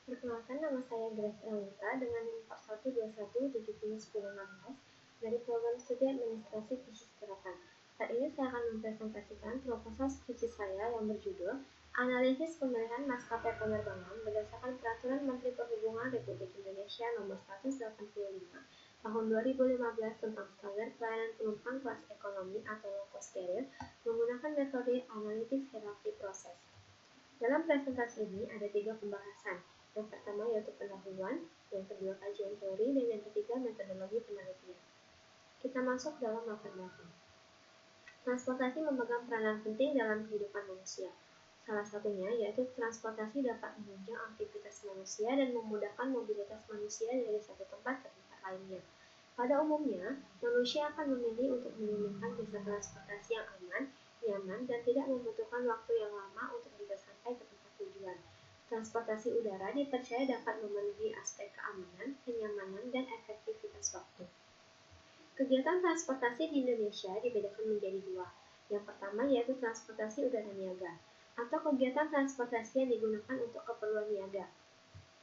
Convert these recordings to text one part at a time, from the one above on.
Perkenalkan, nama saya Grace Elita dengan NIM 4121701016 dari program studi administrasi Fisikiratan. Saat ini saya akan mempresentasikan proposal skripsi saya yang berjudul Analisis Pemilihan Maskapai Penerbangan berdasarkan Peraturan Menteri Perhubungan Republik Indonesia Nomor 185 Tahun 2015 tentang standar pelayanan penumpang kelas ekonomi atau low cost carrier menggunakan metode analitik hierarki proses. Dalam presentasi ini ada 3 pembahasan. Yang pertama yaitu pendahuluan, yang kedua kajian teori, dan yang ketiga metodologi penelitian. Kita masuk dalam latar belakang. Transportasi memegang peranan penting dalam kehidupan manusia. Salah satunya yaitu transportasi dapat menunjang aktivitas manusia dan memudahkan mobilitas manusia dari satu tempat ke tempat lainnya. Pada umumnya, manusia akan memilih untuk menggunakan jasa transportasi yang aman, nyaman, dan tidak membutuhkan waktu yang lama untuk bisa sampai ke tempat tujuan. Transportasi udara dipercaya dapat memenuhi aspek keamanan, kenyamanan, dan efektivitas waktu. Kegiatan transportasi di Indonesia dibedakan menjadi dua. Yang pertama yaitu transportasi udara niaga, atau kegiatan transportasi yang digunakan untuk keperluan niaga.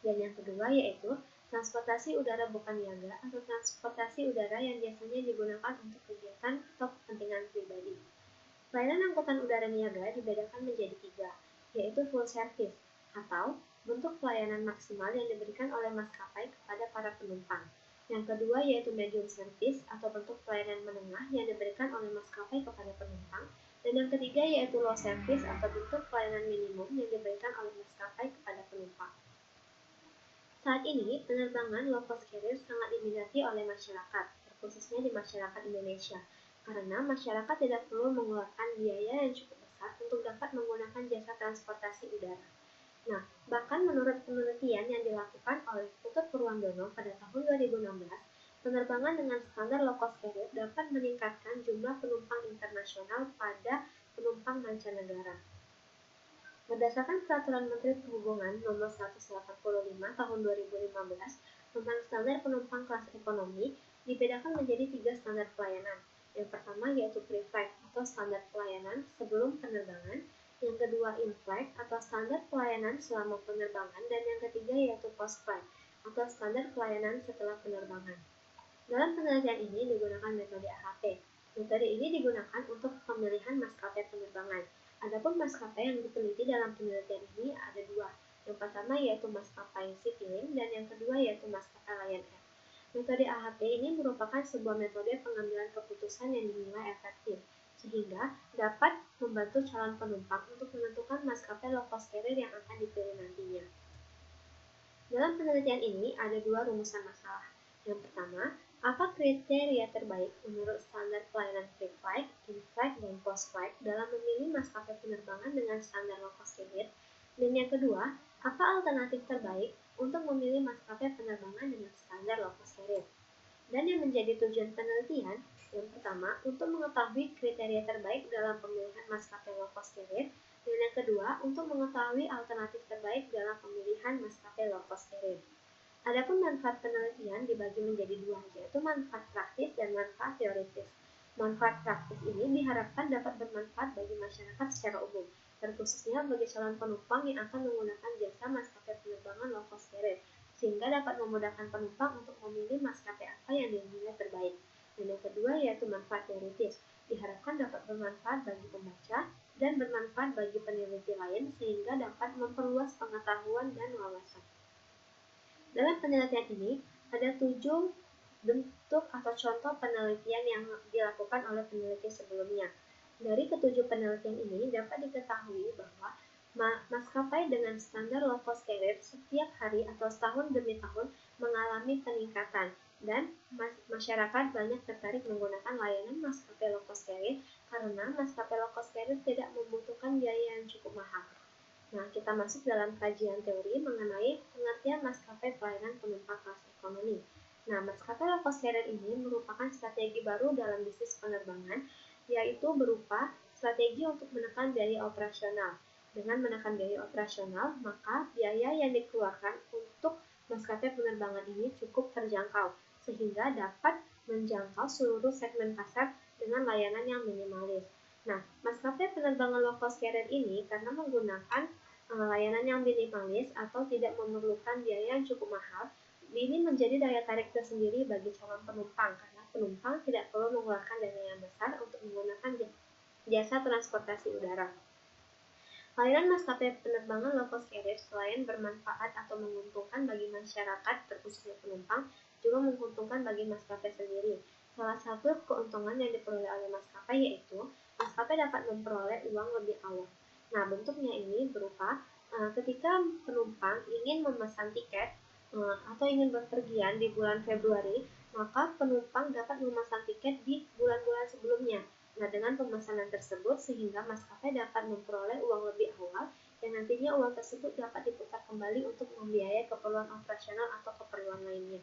Dan yang kedua yaitu transportasi udara bukan niaga, atau transportasi udara yang biasanya digunakan untuk kegiatan atau kepentingan pribadi. Pelayanan angkutan udara niaga dibedakan menjadi 3, yaitu full service, atau bentuk pelayanan maksimal yang diberikan oleh maskapai kepada para penumpang. Yang kedua yaitu medium service, atau bentuk pelayanan menengah yang diberikan oleh maskapai kepada penumpang. Dan yang ketiga yaitu low service, atau bentuk pelayanan minimum yang diberikan oleh maskapai kepada penumpang. Saat ini, penerbangan low cost carrier sangat diminati oleh masyarakat, terkhususnya di masyarakat Indonesia, karena masyarakat tidak perlu mengeluarkan biaya yang cukup besar untuk dapat menggunakan jasa transportasi udara. Nah, bahkan menurut penelitian yang dilakukan oleh Putut Purwandono pada tahun 2016, penerbangan dengan standar low cost carrier dapat meningkatkan jumlah penumpang internasional pada penumpang mancanegara. Berdasarkan Peraturan Menteri Perhubungan Nomor 185 Tahun 2015 tentang standar penumpang kelas ekonomi, dibedakan menjadi 3 standar pelayanan. Yang pertama yaitu pre-flight atau standar pelayanan sebelum penerbangan, yang kedua in-flight atau standar pelayanan selama penerbangan, dan yang ketiga yaitu post-flight atau standar pelayanan setelah penerbangan. Dalam penelitian ini digunakan metode AHP. Metode ini digunakan untuk pemilihan maskapai penerbangan. Adapun maskapai yang diteliti dalam penelitian ini ada 2. Yang pertama yaitu maskapai Citylink dan yang kedua yaitu maskapai Lion Air. Metode AHP ini merupakan sebuah metode pengambilan keputusan yang dinilai efektif, sehingga dapat membantu calon penumpang untuk menentukan maskapai low cost carrier yang akan dipilih nantinya. Dalam penelitian ini ada 2 rumusan masalah. Yang pertama, apa kriteria terbaik menurut standar pelayanan pre-flight, in-flight, dan post-flight dalam memilih maskapai penerbangan dengan standar low cost carrier? Dan yang kedua, apa alternatif terbaik untuk memilih maskapai penerbangan dengan standar low cost carrier? Dan yang menjadi tujuan penelitian, yang pertama, untuk mengetahui kriteria terbaik dalam pemilihan maskapai low cost carrier, dan yang kedua, untuk mengetahui alternatif terbaik dalam pemilihan maskapai low cost carrier. Adapun manfaat penelitian dibagi menjadi 2, yaitu manfaat praktis dan manfaat teoritis. Manfaat praktis ini diharapkan dapat bermanfaat bagi masyarakat secara umum, terkhususnya bagi calon penumpang yang akan menggunakan jasa maskapai penerbangan low cost carrier, sehingga dapat memudahkan penumpang untuk memilih maskapai apa yang dinilai terbaik. Dan yang kedua yaitu manfaat teoritis, diharapkan dapat bermanfaat bagi pembaca dan bermanfaat bagi peneliti lain sehingga dapat memperluas pengetahuan dan wawasan. Dalam penelitian ini, ada 7 bentuk atau contoh penelitian yang dilakukan oleh peneliti sebelumnya. Dari ketujuh penelitian ini dapat diketahui bahwa maskapai dengan standar low cost carrier setiap hari atau setahun demi tahun mengalami peningkatan, dan masyarakat banyak tertarik menggunakan layanan maskapai low cost carrier karena maskapai low cost carrier tidak membutuhkan biaya yang cukup mahal. Nah, kita masuk dalam kajian teori mengenai pengertian maskapai pelayanan penumpang kelas ekonomi. Nah, maskapai low cost carrier ini merupakan strategi baru dalam bisnis penerbangan, yaitu berupa strategi untuk menekan biaya operasional. Dengan menekan biaya operasional, maka biaya yang dikeluarkan untuk maskapai penerbangan ini cukup terjangkau, sehingga dapat menjangkau seluruh segmen pasar dengan layanan yang minimalis. Nah, maskapai penerbangan low cost carrier ini karena menggunakan layanan yang minimalis atau tidak memerlukan biaya yang cukup mahal, ini menjadi daya tarik tersendiri bagi calon penumpang karena penumpang tidak perlu mengeluarkan dana yang besar untuk menggunakan jasa transportasi udara. Layanan maskapai penerbangan low cost carrier selain bermanfaat atau menguntungkan bagi masyarakat terkhususnya penumpang, juga menguntungkan bagi maskapai sendiri. Salah satu keuntungan yang diperoleh oleh maskapai yaitu maskapai dapat memperoleh uang lebih awal. Nah, bentuknya ini berupa ketika penumpang ingin memesan tiket atau ingin berpergian di bulan Februari, maka penumpang dapat memesan tiket di bulan-bulan sebelumnya. Nah, dengan pemesanan tersebut sehingga maskapai dapat memperoleh uang lebih awal dan nantinya uang tersebut dapat diputar kembali untuk membiayai keperluan operasional atau keperluan lainnya.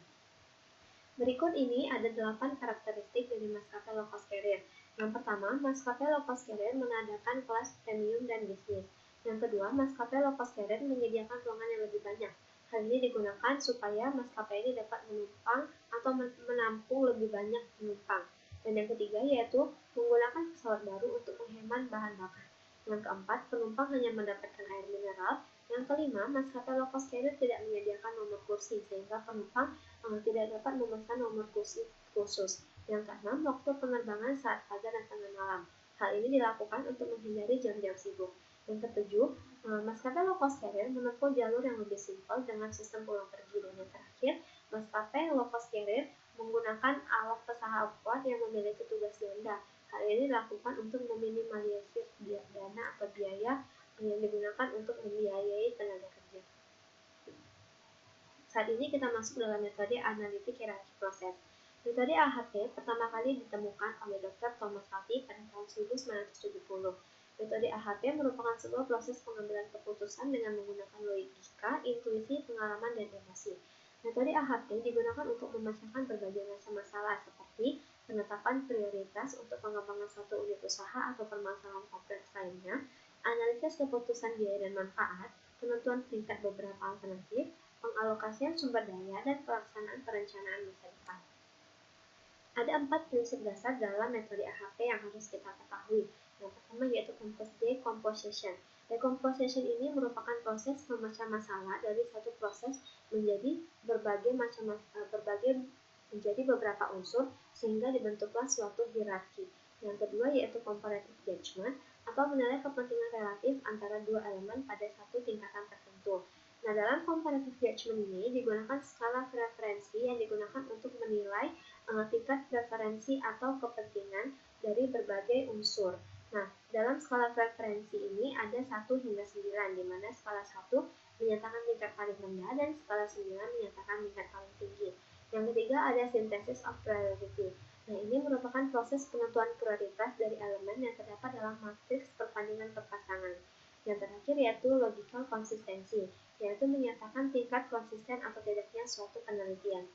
Berikut ini ada 8 karakteristik dari maskapai low cost carrier. Yang pertama, maskapai low cost carrier mengadakan kelas premium dan bisnis. Yang kedua, maskapai low cost carrier menyediakan ruangan yang lebih banyak. Hal ini digunakan supaya maskapai ini dapat menumpang atau menampung lebih banyak penumpang. Dan yang ketiga yaitu menggunakan pesawat baru untuk menghemat bahan bakar. Yang keempat, penumpang hanya mendapatkan air mineral. Yang kelima, maskapai low cost carrier tidak menyediakan nomor kursi sehingga penumpang tidak dapat memesan nomor kursi khusus. Yang keenam, waktu penerbangan saat fajar dan tengah malam. Hal ini dilakukan untuk menghindari jam-jam sibuk. Yang ketujuh, maskapai low cost carrier menempuh jalur yang lebih simpel dengan sistem pulang pergi. Dan yang terakhir, maskapai low cost carrier menggunakan alat pesawat yang memiliki tugas ganda. Hal ini dilakukan untuk meminimalisir dana atau biaya yang digunakan untuk membiayai tenaga kerja. Saat ini kita masuk dalam metode analitik hierarki proses. Metode AHP pertama kali ditemukan oleh Dr. Thomas Hardy pada tahun 1970. Metode AHP merupakan sebuah proses pengambilan keputusan dengan menggunakan logika, intuisi, pengalaman, dan emosi. Metode AHP digunakan untuk memecahkan berbagai macam masalah seperti penetapan prioritas untuk pengembangan suatu unit usaha atau permasalahan kompleks lainnya, analisis keputusan biaya dan manfaat, penentuan peringkat beberapa alternatif, pengalokasian sumber daya, dan pelaksanaan perencanaan masa depan. Ada 4 prinsip dasar dalam metode AHP yang harus kita ketahui. Yang pertama yaitu decomposition. Decomposition ini merupakan proses memecah masalah dari satu proses menjadi menjadi beberapa unsur sehingga dibentuklah suatu hierarki. Yang kedua yaitu comparative judgment atau menilai kepentingan relatif antara dua elemen pada satu tingkatan tertentu. Nah, dalam comparative judgment ini digunakan skala preferensi yang digunakan untuk menilai tingkat preferensi atau kepentingan dari berbagai unsur. Nah, dalam skala preferensi ini ada 1 hingga 9, di mana skala 1 menyatakan tingkat paling rendah dan skala 9 menyatakan tingkat paling tinggi. Yang ketiga ada synthesis of priority. Nah, ini merupakan proses penentuan prioritas dari elemen yang terdapat dalam matriks perbandingan perpasangan. Yang terakhir yaitu logical consistency, yaitu menyatakan tingkat konsisten atau tidaknya suatu penelitian.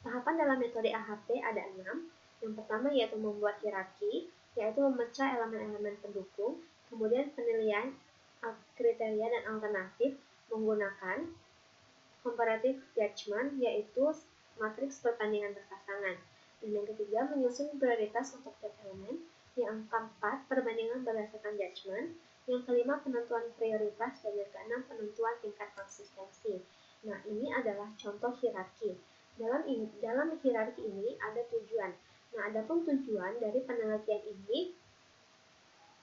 Tahapan dalam metode AHP ada 6. Yang pertama yaitu membuat hierarki, yaitu memecah elemen-elemen pendukung, kemudian penilaian kriteria dan alternatif menggunakan comparative judgment, yaitu matriks perbandingan berpasangan. Dan yang ketiga menyusun prioritas untuk tiap elemen. Yang keempat perbandingan berdasarkan judgment. Yang kelima penentuan prioritas dan yang keenam penentuan tingkat konsistensi. Nah, ini adalah contoh hierarki. Dalam hierarki ini ada tujuan. Nah, adapun tujuan dari penelitian ini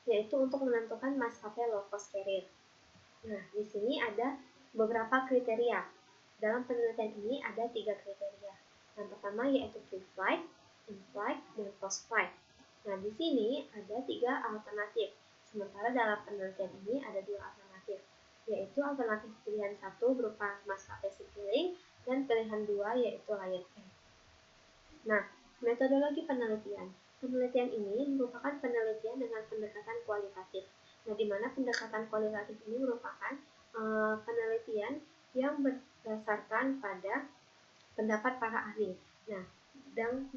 yaitu untuk menentukan maskapai low cost carrier. Nah, di sini ada beberapa kriteria. Dalam penelitian ini ada 3 kriteria. Yang pertama yaitu pre-flight, in-flight, dan post-flight. Nah, di sini ada 3 alternatif. Sementara dalam penelitian ini ada 2 alternatif, yaitu alternatif pilihan 1 berupa maskapai Citylink dan pilihan 2 yaitu Lion Air. Nah, metodologi penelitian. Penelitian ini merupakan penelitian dengan pendekatan kualitatif. Nah, di mana pendekatan kualitatif ini merupakan penelitian yang berdasarkan pada pendapat para ahli. Nah,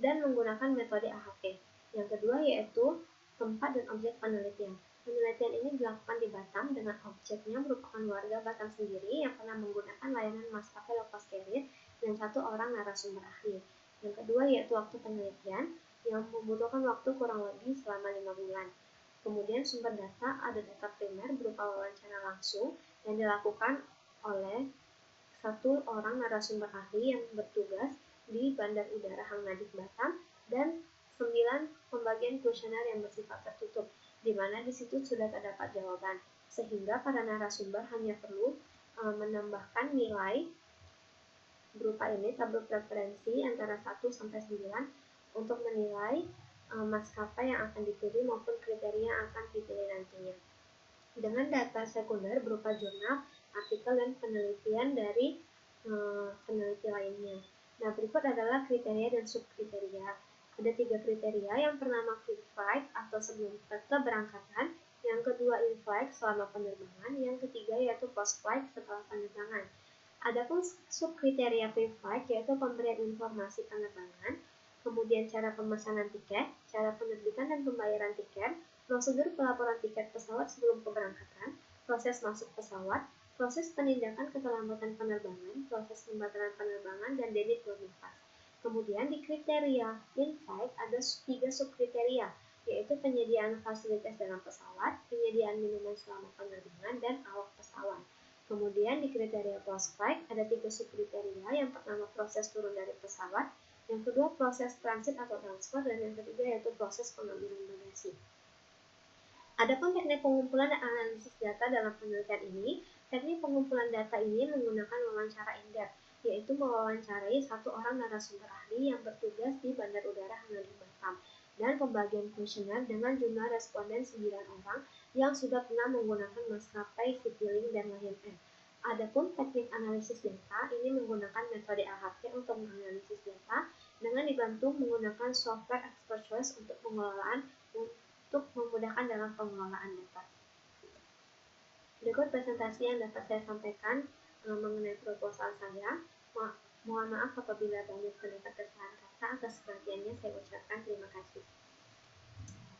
dan menggunakan metode AHP. Yang kedua yaitu tempat dan objek penelitian. Penelitian ini dilakukan di Batam dengan objeknya merupakan warga Batam sendiri yang pernah menggunakan layanan maskapai low cost carrier dan 1 orang narasumber ahli. Yang kedua yaitu waktu penelitian yang membutuhkan waktu kurang lebih selama 5 bulan. Kemudian sumber data ada data primer berupa wawancara langsung yang dilakukan oleh satu orang narasumber ahli yang bertugas di Bandar Udara Hang Nadiem Batam dan 9 pembagian kuesioner yang bersifat tertutup, di mana di situ sudah terdapat jawaban, sehingga para narasumber hanya perlu menambahkan nilai berupa ini tabel preferensi antara 1 sampai 9 untuk menilai maskapai yang akan dipilih maupun kriteria yang akan dipilih nantinya. Dengan data sekunder berupa jurnal, artikel, dan penelitian dari peneliti lainnya. Nah, berikut adalah kriteria dan subkriteria. Ada 3 kriteria. Yang pertama pre-flight atau sebelum keberangkatan, yang kedua in-flight selama penerbangan, yang ketiga yaitu post-flight setelah penerbangan. Adapun subkriteria pre-flight yaitu pemberian informasi penerbangan, kemudian cara pemesanan tiket, cara penerbitan dan pembayaran tiket, prosedur pelaporan tiket pesawat sebelum keberangkatan, proses masuk pesawat, proses penindakan keterlambatan penerbangan, proses pembatalan penerbangan, dan debit boarding pass. Kemudian di kriteria in-flight ada 3 subkriteria, yaitu penyediaan fasilitas dalam pesawat, penyediaan minuman selama penerbangan, dan awak pesawat. Kemudian di kriteria post-flight ada 3 subkriteria, yang pertama proses turun dari pesawat, yang kedua proses transit atau transfer, dan yang ketiga yaitu proses pengambilan bagasi. Adapun teknik pengumpulan dan analisis data dalam penelitian ini, teknik pengumpulan data ini menggunakan wawancara in-depth, yaitu mewawancarai satu orang narasumber ahli yang bertugas di Bandar Udara Hang Nadiem Batam, dan pembagian kuesioner dengan jumlah responden 9 orang yang sudah pernah menggunakan maskapai Citylink dan Lion Air. Adapun teknik analisis data ini menggunakan metode AHP untuk menganalisis data dengan dibantu menggunakan software Expert Choice untuk memudahkan dalam pengelolaan data. Berikut presentasi yang dapat saya sampaikan mengenai proposal saya. Mohon maaf apabila banyak terdapat kesalahan kata. Atas perhatiannya saya ucapkan terima kasih.